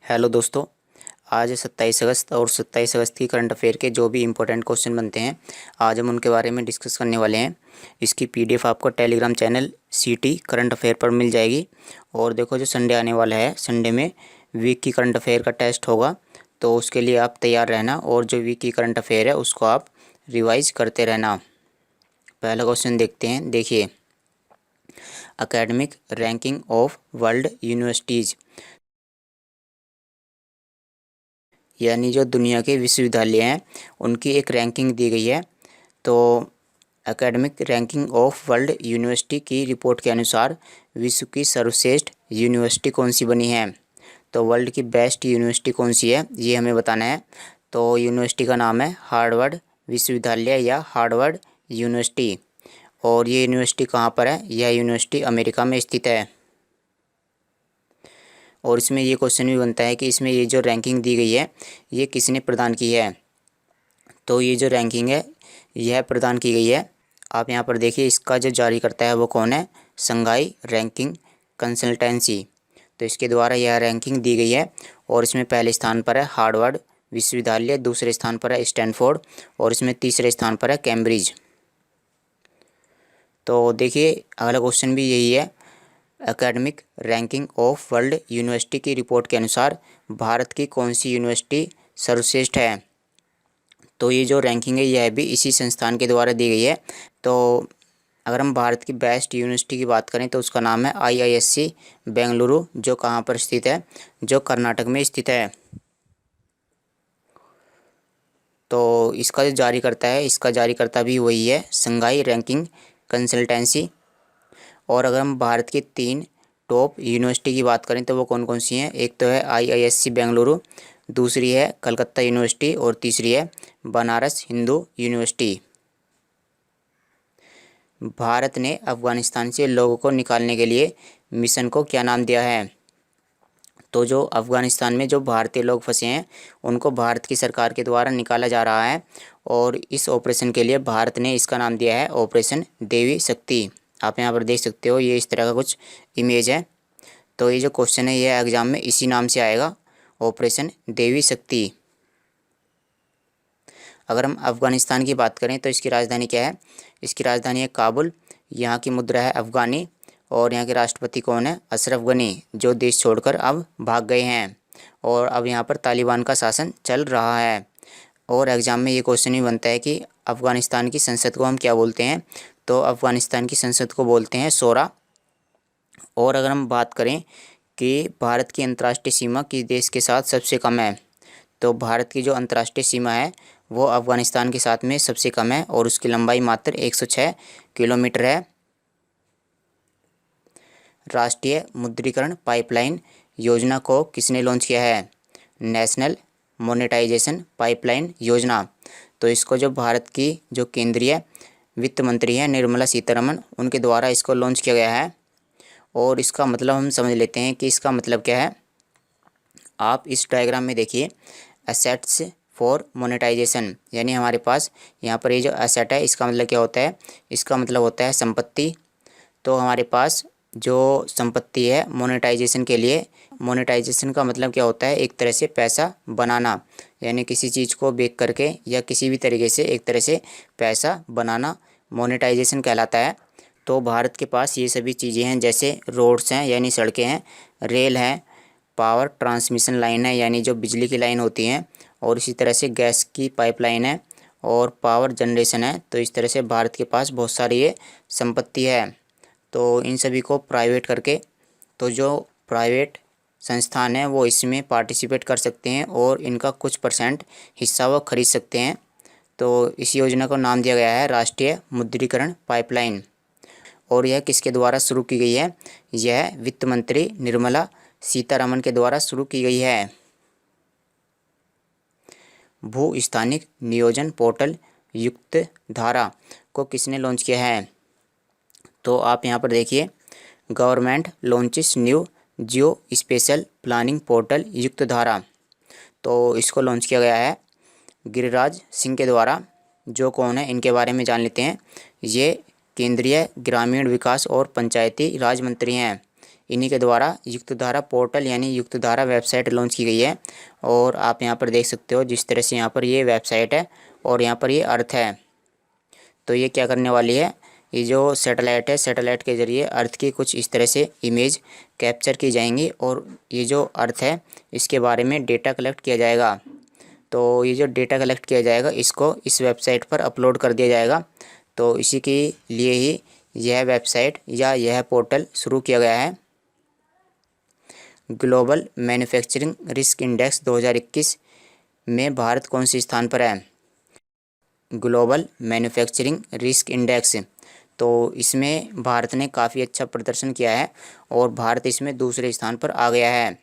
Hello दोस्तों। आज 27 अगस्त और 27 अगस्त की करंट अफेयर के जो भी इम्पोर्टेंट क्वेश्चन बनते हैं आज हम उनके बारे में डिस्कस करने वाले हैं। इसकी पीडीएफ आपको टेलीग्राम चैनल सीटी करंट अफेयर पर मिल जाएगी। और देखो, जो संडे आने वाला है, संडे में वीक की करंट अफेयर का टेस्ट होगा, तो उसके लिए आप तैयार रहना और जो वीक की करंट अफेयर है उसको आप रिवाइज करते रहना। पहला क्वेश्चन देखते हैं। देखिए, academic ranking of world universities, यानी जो दुनिया के विश्वविद्यालय हैं उनकी एक रैंकिंग दी गई है। तो academic ranking of world university की रिपोर्ट के अनुसार विश्व की सर्वश्रेष्ठ यूनिवर्सिटी कौन सी बनी है। तो वर्ल्ड की बेस्ट यूनिवर्सिटी कौन सी है ये हमें बताना है। तो यूनिवर्सिटी का नाम है हार्वर्ड विश्वविद्यालय या हार्वर्ड यूनिवर्सिटी। और ये यूनिवर्सिटी कहाँ पर है? यह यूनिवर्सिटी अमेरिका में स्थित है। और इसमें ये क्वेश्चन भी बनता है कि इसमें ये जो रैंकिंग दी गई है ये किसने प्रदान की है। तो ये जो रैंकिंग है यह प्रदान की गई है, आप यहाँ पर देखिए, इसका जो जारी करता है वो कौन है? संघाई रैंकिंग कंसल्टेंसी। तो इसके द्वारा यह रैंकिंग दी गई है। और इसमें पहले स्थान पर है हार्वर्ड विश्वविद्यालय, दूसरे स्थान पर है स्टैनफोर्ड और इसमें तीसरे स्थान पर है कैम्ब्रिज। तो देखिए, अगला क्वेश्चन भी यही है। Academic ranking of world university की रिपोर्ट के अनुसार भारत की कौन सी यूनिवर्सिटी सर्वश्रेष्ठ है। तो ये जो रैंकिंग है यह भी इसी संस्थान के द्वारा दी गई है। तो अगर हम भारत की बेस्ट यूनिवर्सिटी की बात करें तो उसका नाम है IISc बेंगलुरु, जो कहाँ पर स्थित है? जो कर्नाटक में स्थित है। तो इसका जो जारी करता है, इसका जारी करता भी वही है, संघाई रैंकिंग कंसल्टेंसी। और अगर हम भारत की 3 टॉप यूनिवर्सिटी की बात करें तो वो कौन कौन सी हैं? एक तो है IISc बेंगलुरु, दूसरी है कलकत्ता यूनिवर्सिटी और तीसरी है बनारस हिंदू यूनिवर्सिटी। भारत ने अफ़गानिस्तान से लोगों को निकालने के लिए मिशन को क्या नाम दिया है? तो जो अफ़गानिस्तान में जो भारतीय लोग फंसे हैं उनको भारत की सरकार के द्वारा निकाला जा रहा है। और इस ऑपरेशन के लिए भारत ने इसका नाम दिया है ऑपरेशन देवी शक्ति। आप यहाँ पर देख सकते हो, ये इस तरह का कुछ इमेज है। तो ये जो क्वेश्चन है ये एग्ज़ाम में इसी नाम से आएगा, ऑपरेशन देवी शक्ति। अगर हम अफ़गानिस्तान की बात करें तो इसकी राजधानी क्या है? इसकी राजधानी है काबुल, यहाँ की मुद्रा है अफ़गानी और यहाँ के राष्ट्रपति कौन है? अशरफ गनी, जो देश छोड़कर अब भाग गए हैं और अब यहाँ पर तालिबान का शासन चल रहा है। और एग्ज़ाम में ये क्वेश्चन भी बनता है कि अफ़गानिस्तान की संसद को हम क्या बोलते हैं? तो अफ़गानिस्तान की संसद को बोलते हैं शोरा। और अगर हम बात करें कि भारत की अंतर्राष्ट्रीय सीमा किस देश के साथ सबसे कम है, तो भारत की जो अंतर्राष्ट्रीय सीमा है वो अफ़गानिस्तान के साथ में सबसे कम है और उसकी लंबाई मात्र 106 किलोमीटर है। राष्ट्रीय मुद्रीकरण पाइपलाइन योजना को किसने लॉन्च किया है? नेशनल मोनेटाइजेशन पाइपलाइन योजना। तो इसको जो भारत की जो केंद्रीय वित्त मंत्री हैं निर्मला सीतारमण, उनके द्वारा इसको लॉन्च किया गया है। और इसका मतलब हम समझ लेते हैं कि इसका मतलब क्या है। आप इस डायग्राम में देखिए, एसेट्स फॉर मोनेटाइजेशन, यानी हमारे पास यहाँ पर ये जो एसेट है इसका मतलब क्या होता है? इसका मतलब होता है संपत्ति। तो हमारे पास जो संपत्ति है मोनेटाइजेशन के लिए, मोनेटाइजेशन का मतलब क्या होता है? एक तरह से पैसा बनाना, यानी किसी चीज़ को बेच करके या किसी भी तरीके से एक तरह से पैसा बनाना मोनेटाइजेशन कहलाता है। तो भारत के पास ये सभी चीज़ें हैं, जैसे रोड्स हैं यानी सड़कें हैं, रेल हैं, पावर ट्रांसमिशन लाइन है यानी जो बिजली की लाइन होती हैं, और इसी तरह से गैस की पाइपलाइन है और पावर जनरेशन है। तो इस तरह से भारत के पास बहुत सारी ये संपत्ति है। तो इन सभी को प्राइवेट करके, तो जो प्राइवेट संस्थान हैं वो इसमें पार्टिसिपेट कर सकते हैं और इनका कुछ परसेंट हिस्सा वो खरीद सकते हैं। तो इस योजना को नाम दिया गया है राष्ट्रीय मुद्रीकरण पाइपलाइन। और यह किसके द्वारा शुरू की गई है? यह वित्त मंत्री निर्मला सीतारमण के द्वारा शुरू की गई है। भू स्थानिक नियोजन पोर्टल युक्त धारा को किसने लॉन्च किया है? तो आप यहाँ पर देखिए, गवर्नमेंट लॉन्चेस न्यू जियो स्पेशल प्लानिंग पोर्टल युक्त धारा। तो इसको लॉन्च किया गया है गिरिराज सिंह के द्वारा। जो कौन है इनके बारे में जान लेते हैं। ये केंद्रीय ग्रामीण विकास और पंचायती राज मंत्री हैं। इन्हीं के द्वारा युक्तधारा पोर्टल यानी युक्तधारा वेबसाइट लॉन्च की गई है। और आप यहाँ पर देख सकते हो जिस तरह से यहाँ पर ये वेबसाइट है और यहाँ पर ये अर्थ है। तो ये क्या करने वाली है, ये जो सैटेलाइट है, सैटेलाइट के ज़रिए अर्थ की कुछ इस तरह से इमेज कैप्चर की जाएंगी और ये जो अर्थ है इसके बारे में डेटा कलेक्ट किया जाएगा। तो ये जो डेटा कलेक्ट किया जाएगा इसको इस वेबसाइट पर अपलोड कर दिया जाएगा। तो इसी के लिए ही यह वेबसाइट या यह पोर्टल शुरू किया गया है। ग्लोबल मैन्युफैक्चरिंग रिस्क इंडेक्स 2021 में भारत कौन सी स्थान पर है? ग्लोबल मैन्युफैक्चरिंग रिस्क इंडेक्स, तो इसमें भारत ने काफ़ी अच्छा प्रदर्शन किया है और भारत इसमें दूसरे स्थान पर आ गया है।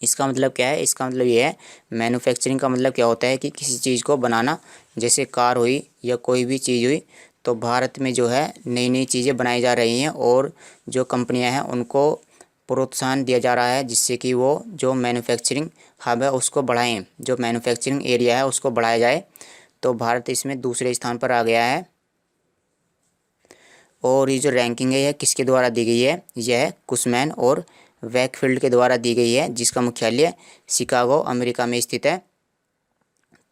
इसका मतलब क्या है? इसका मतलब ये है, मैन्युफैक्चरिंग का मतलब क्या होता है कि किसी चीज़ को बनाना, जैसे कार हुई या कोई भी चीज़ हुई, तो भारत में जो है नई नई चीज़ें बनाई जा रही हैं और जो कंपनियां हैं उनको प्रोत्साहन दिया जा रहा है जिससे कि वो जो मैन्युफैक्चरिंग हब है उसको बढ़ाएं, जो मैन्युफैक्चरिंग एरिया है उसको बढ़ाया जाए। तो भारत इसमें दूसरे स्थान पर आ गया है। और ये जो रैंकिंग है यह किसके द्वारा दी गई है? यह कुशमैन और वैकफील्ड के द्वारा दी गई है, जिसका मुख्यालय शिकागो अमेरिका में स्थित है।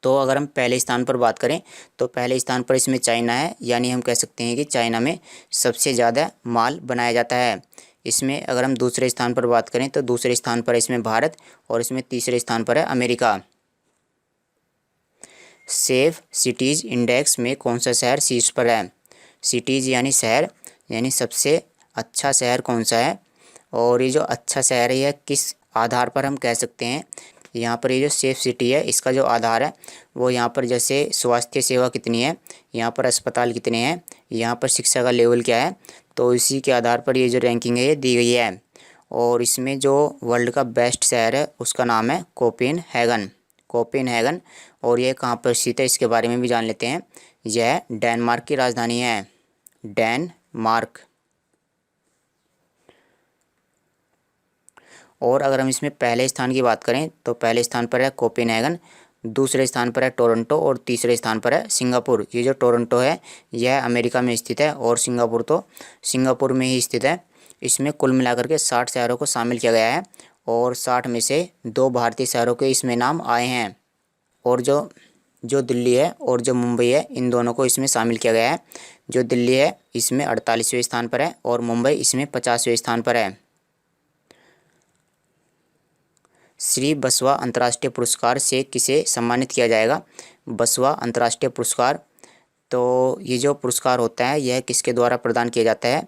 तो अगर हम पहले स्थान पर बात करें तो पहले स्थान पर इसमें चाइना है, यानी हम कह सकते हैं कि चाइना में सबसे ज़्यादा माल बनाया जाता है। इसमें अगर हम दूसरे स्थान पर बात करें तो दूसरे स्थान पर इसमें भारत और इसमें तीसरे स्थान पर है अमेरिका। सेफ सिटीज़ इंडेक्स में कौन सा शहर शीर्ष पर है? सिटीज़ यानी शहर, यानी सबसे अच्छा शहर कौन सा है? और ये जो अच्छा शहर है यह किस आधार पर हम कह सकते हैं? यहाँ पर ये जो सेफ सिटी है इसका जो आधार है वो यहाँ पर जैसे स्वास्थ्य सेवा कितनी है, यहाँ पर अस्पताल कितने हैं, यहाँ पर शिक्षा का लेवल क्या है, तो इसी के आधार पर ये जो रैंकिंग है ये दी गई है। और इसमें जो वर्ल्ड का बेस्ट शहर है उसका नाम है कोपेनहेगन। कोपेनहेगन। और ये कहाँ पर स्थित है इसके बारे में भी जान लेते हैं। यह डेनमार्क की राजधानी है, डेनमार्क। और अगर हम इसमें पहले स्थान की बात करें तो पहले स्थान पर है कोपेनहेगन, दूसरे स्थान पर है टोरंटो और तीसरे स्थान पर है सिंगापुर। ये जो टोरंटो है यह अमेरिका में स्थित है और सिंगापुर तो सिंगापुर में ही स्थित है। इसमें कुल मिलाकर के 60 शहरों को शामिल किया गया है और 60 में से 2 भारतीय शहरों के इसमें नाम आए हैं। और जो जो दिल्ली है और जो मुंबई है इन दोनों को इसमें शामिल किया गया है। जो दिल्ली है इसमें 48वें स्थान पर है और मुंबई इसमें 50वें स्थान पर है। श्री बसवा अंतर्राष्ट्रीय पुरस्कार से किसे सम्मानित किया जाएगा? बसवा अंतर्राष्ट्रीय पुरस्कार, तो ये जो पुरस्कार होता है यह किसके द्वारा प्रदान किया जाता है?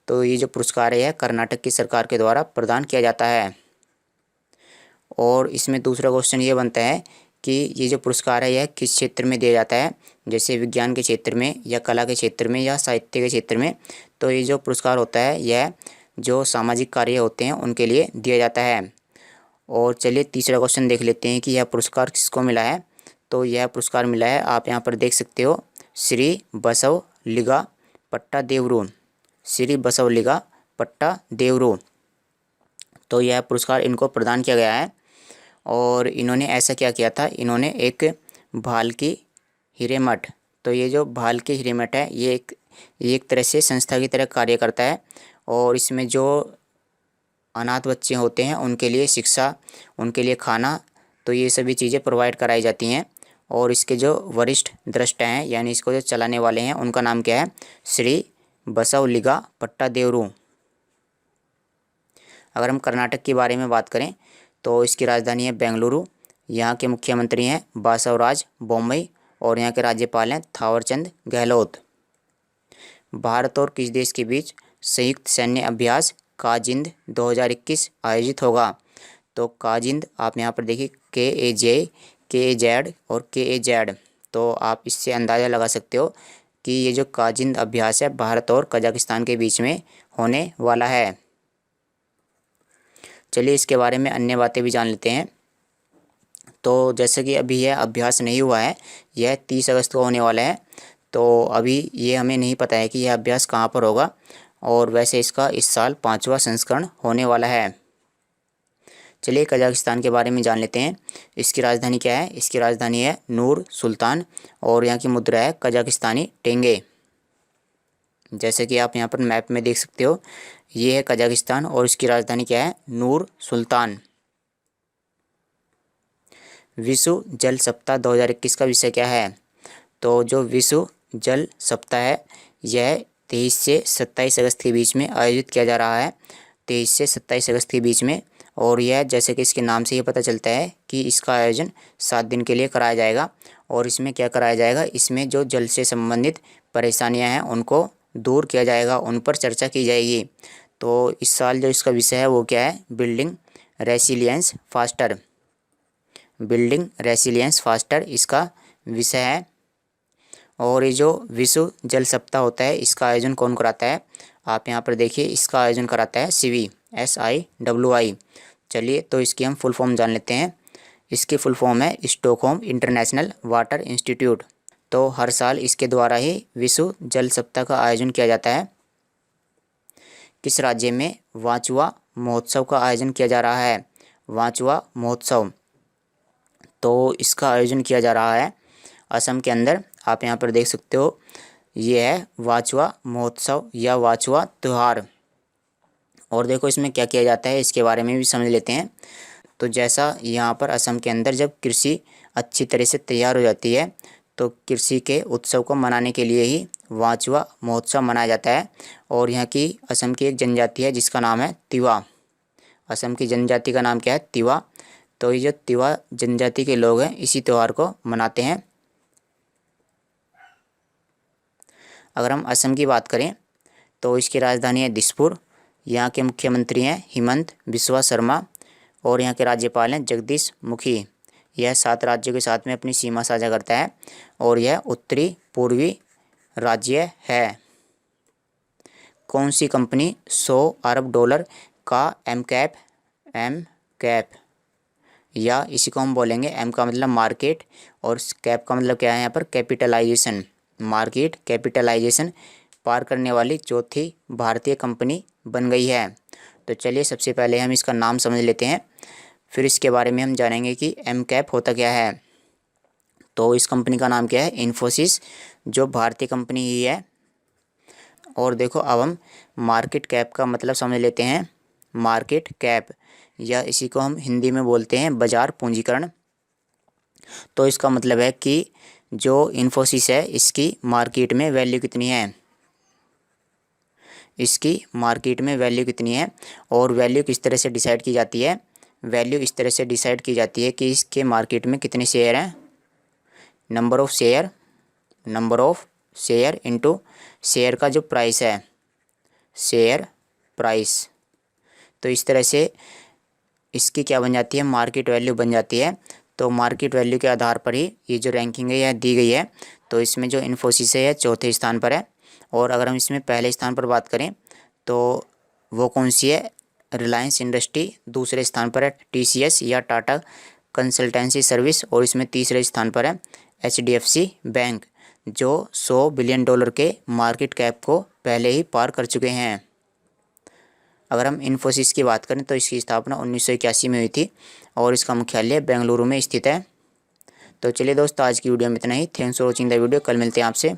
तो ये जो पुरस्कार है यह कर्नाटक की सरकार के द्वारा प्रदान किया जाता है। और इसमें दूसरा क्वेश्चन ये बनता है कि ये जो पुरस्कार है यह किस क्षेत्र में दिया जाता है, जैसे विज्ञान के क्षेत्र में या कला के क्षेत्र में या साहित्य के क्षेत्र में। तो ये जो पुरस्कार होता है यह जो सामाजिक कार्य होते हैं उनके लिए दिया जाता है। और चलिए तीसरा क्वेश्चन देख लेते हैं कि यह पुरस्कार किसको मिला है। तो यह पुरस्कार मिला है, आप यहाँ पर देख सकते हो, श्री बसवलिगा पट्टादेवरू, श्री बसवलिगा पट्टादेवरू। तो यह पुरस्कार इनको प्रदान किया गया है। और इन्होंने ऐसा क्या किया था, इन्होंने एक भाल्की हिरेमठ, तो ये जो भाल्की हिरेमठ है ये एक तरह से संस्था की तरह कार्य करता है। और इसमें जो अनाथ बच्चे होते हैं उनके लिए शिक्षा, उनके लिए खाना, तो ये सभी चीज़ें प्रोवाइड कराई जाती हैं। और इसके जो वरिष्ठ दृष्टा हैं यानी इसको जो चलाने वाले हैं उनका नाम क्या है? श्री बसवलिगा पट्टादेवरू। अगर हम कर्नाटक के बारे में बात करें तो इसकी राजधानी है बेंगलुरु। यहाँ के मुख्यमंत्री हैं बासवराज बोम्मई और यहाँ के राज्यपाल हैं थावरचंद गहलोत। भारत और किस देश के बीच संयुक्त सैन्य अभ्यास काजिंद 2021 आयोजित होगा? तो काजिंद आप यहाँ पर देखिए KAJ और KAZ, तो आप इससे अंदाज़ा लगा सकते हो कि ये जो काजिंद अभ्यास है भारत और कजाकिस्तान के बीच में होने वाला है। चलिए इसके बारे में अन्य बातें भी जान लेते हैं। तो जैसे कि अभी यह अभ्यास नहीं हुआ है, यह 30 अगस्त को होने वाला है, तो अभी ये हमें नहीं पता है कि यह अभ्यास कहाँ पर होगा। और वैसे इसका इस साल 5वां संस्करण होने वाला है। चलिए कजाकिस्तान के बारे में जान लेते हैं। इसकी राजधानी क्या है? इसकी राजधानी है नूर सुल्तान और यहाँ की मुद्रा है कजाकिस्तानी टेंगे। जैसे कि आप यहाँ पर मैप में देख सकते हो, ये है कजाकिस्तान और इसकी राजधानी क्या है, नूर सुल्तान। विश्व जल सप्ताह 2021 का विषय क्या है? तो जो विश्व जल सप्ताह है यह 23 से 27 अगस्त के बीच में आयोजित किया जा रहा है, 23 से 27 अगस्त के बीच में। और यह जैसे कि इसके नाम से ये पता चलता है कि इसका आयोजन 7 दिन के लिए कराया जाएगा। और इसमें क्या कराया जाएगा, इसमें जो जल से संबंधित परेशानियां हैं उनको दूर किया जाएगा, उन पर चर्चा की जाएगी। तो इस साल जो इसका विषय है वो क्या है, building resilience faster. Building resilience faster इसका विषय है। और ये जो विश्व जल सप्ताह होता है इसका आयोजन कौन कराता है, आप यहाँ पर देखिए, इसका आयोजन कराता है सिवी, SIWI। चलिए तो इसकी हम फुल फॉर्म जान लेते हैं। इसकी फुल फॉर्म है स्टॉकहोम इंटरनेशनल वाटर इंस्टीट्यूट। तो हर साल इसके द्वारा ही विश्व जल सप्ताह का आयोजन किया जाता है। किस राज्य में वाचुआ महोत्सव का आयोजन किया जा रहा है? वाचुआ महोत्सव, तो इसका आयोजन किया जा रहा है असम के अंदर। आप यहाँ पर देख सकते हो, ये है वाचुआ महोत्सव या वाचुआ त्यौहार। और देखो इसमें क्या किया जाता है इसके बारे में भी समझ लेते हैं। तो जैसा यहाँ पर असम के अंदर जब कृषि अच्छी तरह से तैयार हो जाती है तो कृषि के उत्सव को मनाने के लिए ही वाचुआ महोत्सव मनाया जाता है। और यहाँ की असम की एक जनजाति है जिसका नाम है तिवा। असम की जनजाति का नाम क्या है, तिवा। तो ये जो तिवा जनजाति के लोग हैं इसी त्यौहार को मनाते हैं। अगर हम असम की बात करें तो इसकी राजधानी है दिसपुर। यहाँ के मुख्यमंत्री हैं हिमंत बिस्वा शर्मा और यहाँ के राज्यपाल हैं जगदीश मुखी। यह 7 राज्यों के साथ में अपनी सीमा साझा करता है और यह उत्तरी पूर्वी राज्य है। कौन सी कंपनी 100 अरब डॉलर का एम कैप या इसी को हम बोलेंगे, एम का मतलब मार्केट और कैप का मतलब क्या है यहाँ पर, कैपिटलाइजेशन, मार्केट कैपिटलाइजेशन पार करने वाली चौथी भारतीय कंपनी बन गई है। तो चलिए सबसे पहले हम इसका नाम समझ लेते हैं, फिर इसके बारे में हम जानेंगे कि एम कैप होता क्या है। तो इस कंपनी का नाम क्या है, इन्फोसिस, जो भारतीय कंपनी ही है। और देखो अब हम मार्केट कैप का मतलब समझ लेते हैं। मार्केट कैप या इसी को हम हिंदी में बोलते हैं बाजार पूंजीकरण। तो इसका मतलब है कि जो इन्फोसिस है इसकी मार्केट में वैल्यू कितनी है, इसकी मार्केट में वैल्यू कितनी है। और वैल्यू किस तरह से डिसाइड की जाती है, वैल्यू इस तरह से डिसाइड की जाती है कि इसके मार्केट में कितने शेयर हैं, number of share into share का जो प्राइस है, शेयर प्राइस। तो इस तरह से इसकी क्या बन जाती है, मार्केट वैल्यू बन जाती है। तो मार्केट वैल्यू के आधार पर ही ये जो रैंकिंग है यह दी गई है। तो इसमें जो इन्फोसिस है यह चौथे स्थान पर है। और अगर हम इसमें पहले स्थान पर बात करें तो वो कौन सी है, रिलायंस इंडस्ट्री दूसरे स्थान पर है, TCS या टाटा कंसल्टेंसी सर्विस, और इसमें तीसरे स्थान पर है HDFC बैंक, जो 100 बिलियन डॉलर के मार्केट कैप को पहले ही पार कर चुके हैं। अगर हम इन्फोसिस की बात करें तो इसकी स्थापना 1981 में हुई थी और इसका मुख्यालय बेंगलुरु में स्थित है। तो चलिए दोस्तों आज की वीडियो में इतना ही। Thanks for watching the video. कल मिलते हैं आपसे।